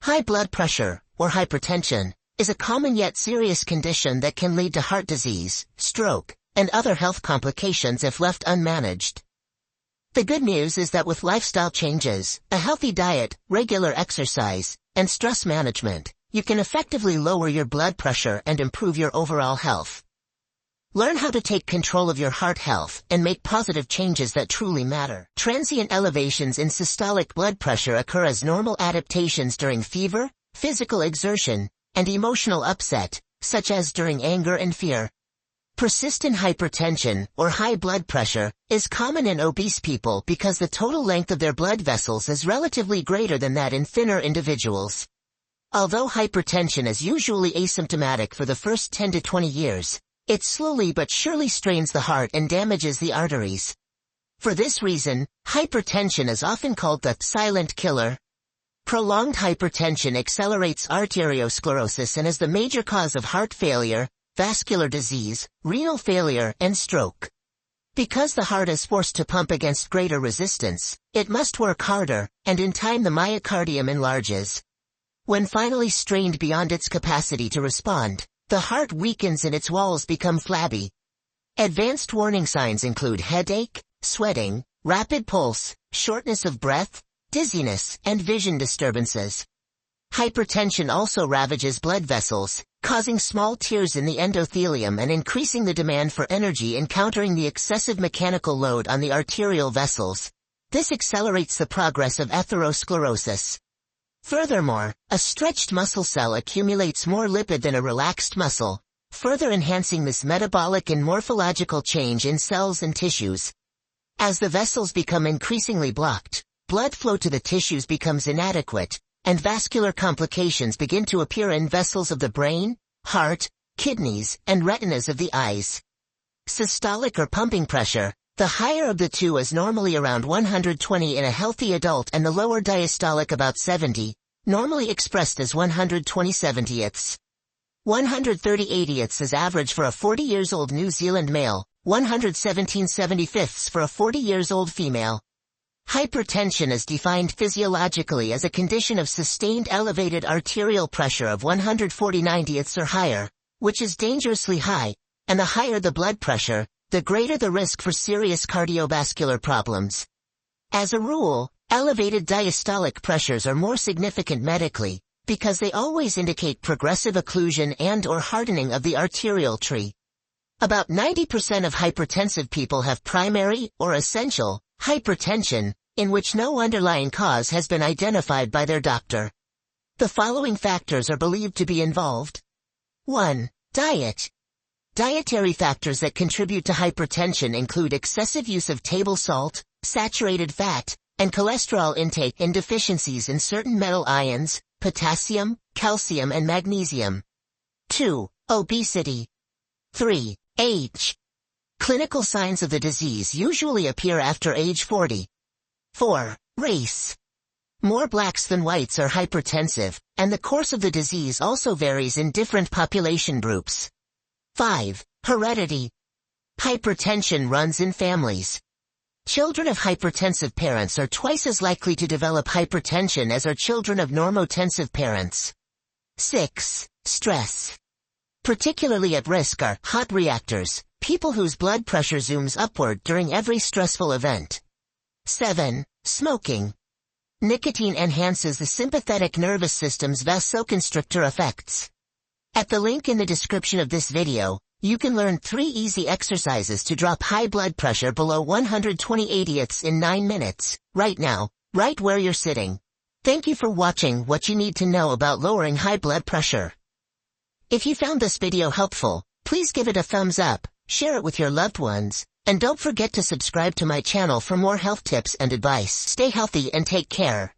High blood pressure, or hypertension, is a common yet serious condition that can lead to heart disease, stroke, and other health complications if left unmanaged. The good news is that with lifestyle changes, a healthy diet, regular exercise, and stress management, you can effectively lower your blood pressure and improve your overall health. Learn how to take control of your heart health and make positive changes that truly matter. Transient elevations in systolic blood pressure occur as normal adaptations during fever, physical exertion, and emotional upset, such as during anger and fear. Persistent hypertension, or high blood pressure, is common in obese people because the total length of their blood vessels is relatively greater than that in thinner individuals. Although hypertension is usually asymptomatic for the first 10 to 20 years, it slowly but surely strains the heart and damages the arteries. For this reason, hypertension is often called the silent killer. Prolonged hypertension accelerates arteriosclerosis and is the major cause of heart failure, vascular disease, renal failure, and stroke. Because the heart is forced to pump against greater resistance, it must work harder, and in time the myocardium enlarges. When finally strained beyond its capacity to respond, the heart weakens and its walls become flabby. Advanced warning signs include headache, sweating, rapid pulse, shortness of breath, dizziness, and vision disturbances. Hypertension also ravages blood vessels, causing small tears in the endothelium and increasing the demand for energy and countering the excessive mechanical load on the arterial vessels. This accelerates the progress of atherosclerosis. Furthermore, a stretched muscle cell accumulates more lipid than a relaxed muscle, further enhancing this metabolic and morphological change in cells and tissues. As the vessels become increasingly blocked, blood flow to the tissues becomes inadequate, and vascular complications begin to appear in vessels of the brain, heart, kidneys, and retinas of the eyes. Systolic or pumping pressure, the higher of the two, is normally around 120 in a healthy adult and the lower diastolic about 70, normally expressed as 120/70ths. 130/80ths is average for a 40 years old New Zealand male, 117/75ths for a 40 years old female. Hypertension is defined physiologically as a condition of sustained elevated arterial pressure of 140/90ths or higher, which is dangerously high, and the higher the blood pressure, the greater the risk for serious cardiovascular problems. As a rule, elevated diastolic pressures are more significant medically, because they always indicate progressive occlusion and/or hardening of the arterial tree. About 90% of hypertensive people have primary, or essential, hypertension, in which no underlying cause has been identified by their doctor. The following factors are believed to be involved. 1. Diet. Dietary factors that contribute to hypertension include excessive use of table salt, saturated fat, and cholesterol intake, and deficiencies in certain metal ions, potassium, calcium, and magnesium. 2. Obesity. 3. Age. Clinical signs of the disease usually appear after age 40. 4. Race. More blacks than whites are hypertensive, and the course of the disease also varies in different population groups. 5. Heredity. Hypertension runs in families. Children of hypertensive parents are twice as likely to develop hypertension as are children of normotensive parents. 6. Stress. Particularly at risk are hot reactors, people whose blood pressure zooms upward during every stressful event. 7. Smoking. Nicotine enhances the sympathetic nervous system's vasoconstrictor effects. At the link in the description of this video, you can learn 3 easy exercises to drop high blood pressure below 120/80ths in 9 minutes, right now, right where you're sitting. Thank you for watching what you need to know about lowering high blood pressure. If you found this video helpful, please give it a thumbs up, share it with your loved ones, and don't forget to subscribe to my channel for more health tips and advice. Stay healthy and take care.